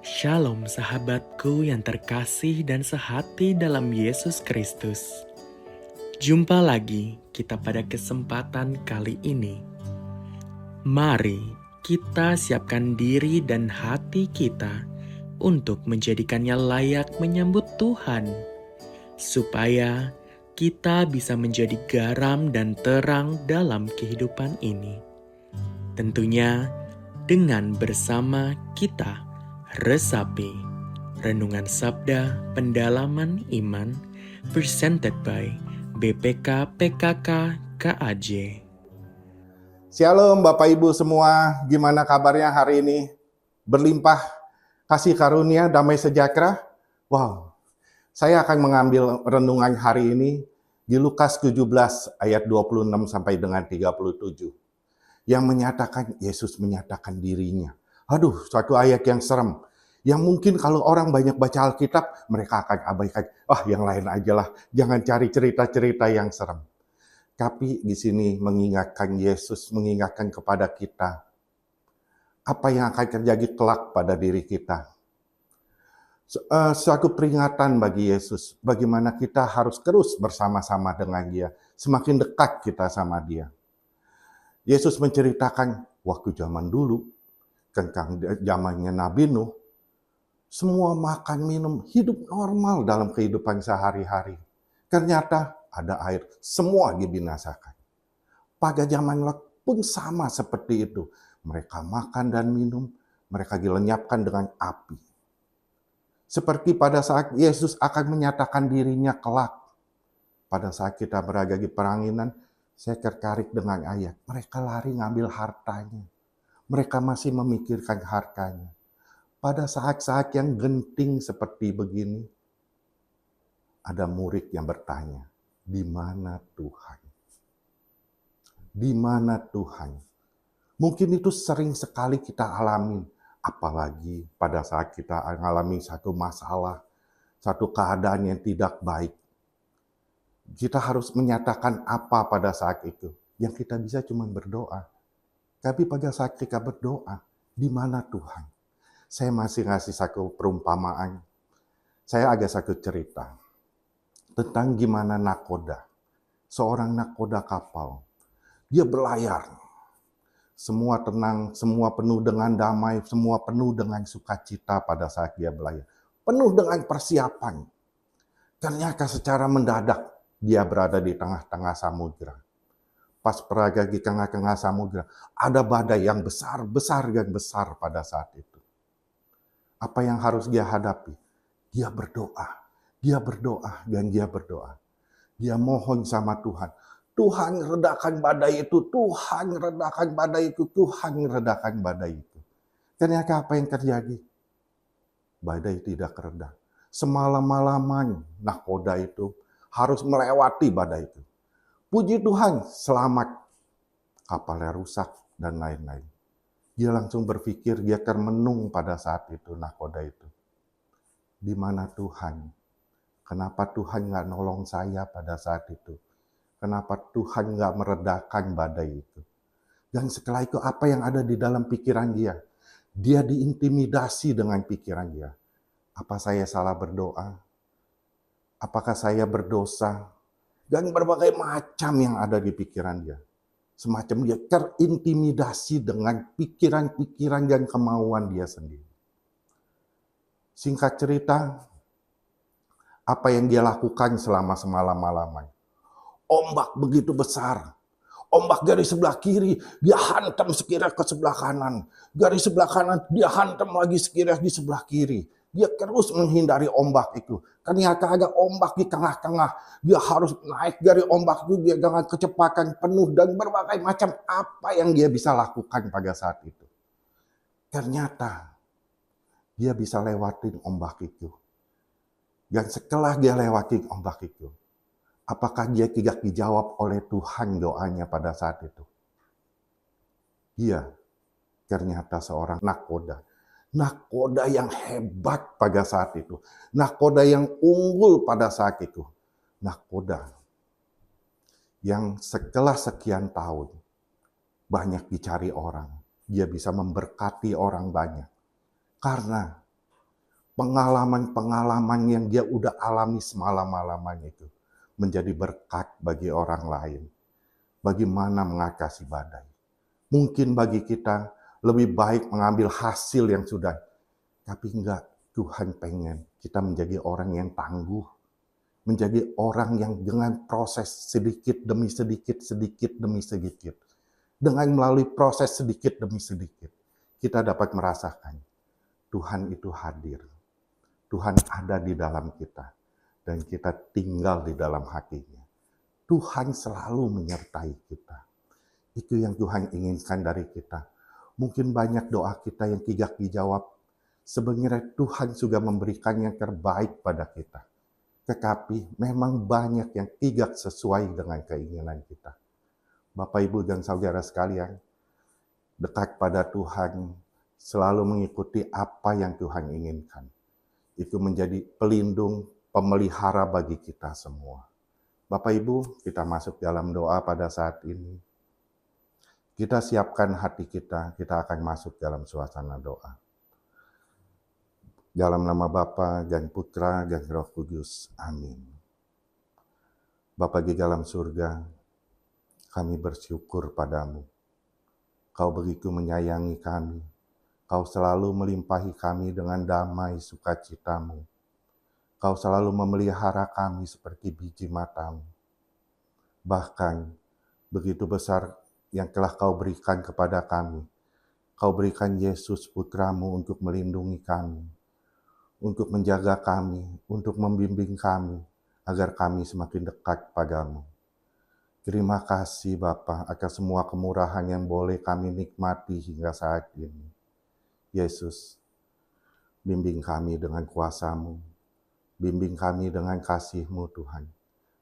Shalom sahabatku yang terkasih dan sehati dalam Yesus Kristus. Jumpa lagi kita pada kesempatan kali ini. Mari kita siapkan diri dan hati kita untuk menjadikannya layak menyambut Tuhan, supaya kita bisa menjadi garam dan terang dalam kehidupan ini. Tentunya dengan bersama kita resapi Renungan Sabda Pendalaman Iman presented by BPK PKK KAJ. Shalom Bapak Ibu semua, gimana kabarnya hari ini? Berlimpah kasih karunia, damai sejahtera? Wow, saya akan mengambil renungan hari ini di Lukas 17 ayat 26 sampai dengan 37. Yang menyatakan, Yesus menyatakan dirinya. Aduh, suatu ayat yang serem. Yang mungkin kalau orang banyak baca Alkitab, mereka akan abaikan. Yang lain aja lah, jangan cari cerita-cerita yang serem. Tapi di sini mengingatkan Yesus, mengingatkan kepada kita apa yang akan terjadi kelak pada diri kita. Suatu peringatan bagi Yesus, bagaimana kita harus terus bersama-sama dengan Dia, semakin dekat kita sama Dia. Yesus menceritakan waktu zaman dulu, tentang zamannya Nabi Nuh, semua makan minum, hidup normal dalam kehidupan sehari-hari. Ternyata ada air, semua dibinasakan. Pada zaman Lot pun sama seperti itu. Mereka makan dan minum, mereka dilenyapkan dengan api. Seperti pada saat Yesus akan menyatakan dirinya kelak. Pada saat kita berada di peranginan, saya tertarik dengan ayat. Mereka lari ngambil hartanya. Mereka masih memikirkan hartanya. Pada saat-saat yang genting seperti begini, ada murid yang bertanya, di mana Tuhan? Di mana Tuhan? Mungkin itu sering sekali kita alamin, apalagi pada saat kita mengalami satu masalah, satu keadaan yang tidak baik. Kita harus menyatakan apa pada saat itu? Yang kita bisa cuma berdoa. Tapi pada saat kita berdoa, di mana Tuhan? Saya masih ngasih satu perumpamaan. Saya ada satu cerita tentang gimana nakoda. Seorang nakoda kapal. Dia berlayar. Semua tenang, semua penuh dengan damai, semua penuh dengan sukacita pada saat dia berlayar. Penuh dengan persiapan. Ternyata secara mendadak dia berada di tengah-tengah samudera. Pas berada di tengah-tengah samudera, ada badai yang besar dan besar pada saat itu. Apa yang harus dia hadapi? Dia berdoa, dan dia berdoa. Dia mohon sama Tuhan. Tuhan redakan badai itu, Tuhan redakan badai itu, Tuhan redakan badai itu. Ternyata apa yang terjadi? Badai tidak reda. Semalam-malaman nakoda itu harus melewati badai itu. Puji Tuhan, selamat. Kapalnya rusak dan lain-lain. Dia langsung berpikir, dia termenung pada saat itu, nakoda itu. Di mana Tuhan? Kenapa Tuhan nggak nolong saya pada saat itu? Kenapa Tuhan nggak meredakan badai itu? Dan setelah itu apa yang ada di dalam pikiran dia? Dia diintimidasi dengan pikiran dia. Apa saya salah berdoa? Apakah saya berdosa? Dan berbagai macam yang ada di pikiran dia. Semacam dia terintimidasi dengan pikiran-pikiran dan kemauan dia sendiri. Singkat cerita, apa yang dia lakukan selama semalam-malaman? Ombak begitu besar. Ombak dari sebelah kiri, dia hantam sekira ke sebelah kanan. Dari sebelah kanan, dia hantam lagi sekira di sebelah kiri. Dia terus menghindari ombak itu. Ternyata ada ombak di tengah-tengah. Dia harus naik dari ombak itu dia dengan kecepatan penuh dan berbagai macam apa yang dia bisa lakukan pada saat itu. Ternyata dia bisa lewatin ombak itu. Dan setelah dia lewatin ombak itu, apakah dia tidak dijawab oleh Tuhan doanya pada saat itu? Iya, ternyata seorang nakoda. Nakoda yang hebat pada saat itu. Nakoda yang unggul pada saat itu. Nakoda yang setelah sekian tahun banyak dicari orang. Dia bisa memberkati orang banyak. Karena pengalaman-pengalaman yang dia udah alami semalam-malaman itu menjadi berkat bagi orang lain. Bagaimana mengatasi badai. Mungkin bagi kita lebih baik mengambil hasil yang sudah, tapi enggak. Tuhan pengen kita menjadi orang yang tangguh, menjadi orang yang dengan proses sedikit demi sedikit, sedikit demi sedikit. Dengan melalui proses sedikit demi sedikit, kita dapat merasakan Tuhan itu hadir. Tuhan ada di dalam kita, dan kita tinggal di dalam hatinya. Tuhan selalu menyertai kita. Itu yang Tuhan inginkan dari kita. Mungkin banyak doa kita yang tidak dijawab. Sebenarnya Tuhan sudah memberikan yang terbaik pada kita. Tetapi memang banyak yang tidak sesuai dengan keinginan kita. Bapak, Ibu, dan saudara sekalian, dekat pada Tuhan, selalu mengikuti apa yang Tuhan inginkan. Itu menjadi pelindung, pemelihara bagi kita semua. Bapak Ibu, kita masuk dalam doa pada saat ini. Kita siapkan hati kita akan masuk dalam suasana doa. Dalam nama Bapa dan Putra dan Roh Kudus. Amin. Bapa di dalam surga, kami bersyukur padamu. Kau begitu menyayangi kami. Kau selalu melimpahi kami dengan damai sukacitamu. Kau selalu memelihara kami seperti biji matamu. Bahkan begitu besar yang telah kau berikan kepada kami. Kau berikan Yesus putramu untuk melindungi kami, untuk menjaga kami, untuk membimbing kami, agar kami semakin dekat padamu. Terima kasih Bapa atas semua kemurahan yang boleh kami nikmati hingga saat ini. Yesus, bimbing kami dengan kuasa-Mu, bimbing kami dengan kasih-Mu Tuhan.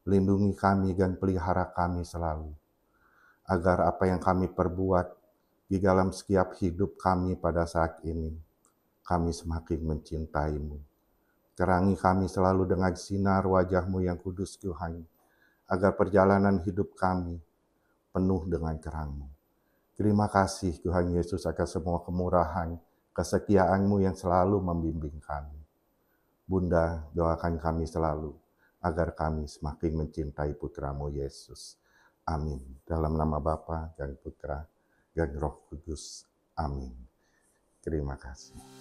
Lindungi kami dan pelihara kami selalu, agar apa yang kami perbuat di dalam setiap hidup kami pada saat ini, kami semakin mencintai-Mu. Terangi kami selalu dengan sinar wajah-Mu yang kudus Tuhan, agar perjalanan hidup kami penuh dengan terang-Mu. Terima kasih Tuhan Yesus atas semua kemurahan, kesetiaan-Mu yang selalu membimbing kami. Bunda, doakan kami selalu, agar kami semakin mencintai Putra-Mu Yesus. Amin. Dalam nama Bapa dan Putra dan Roh Kudus. Amin. Terima kasih.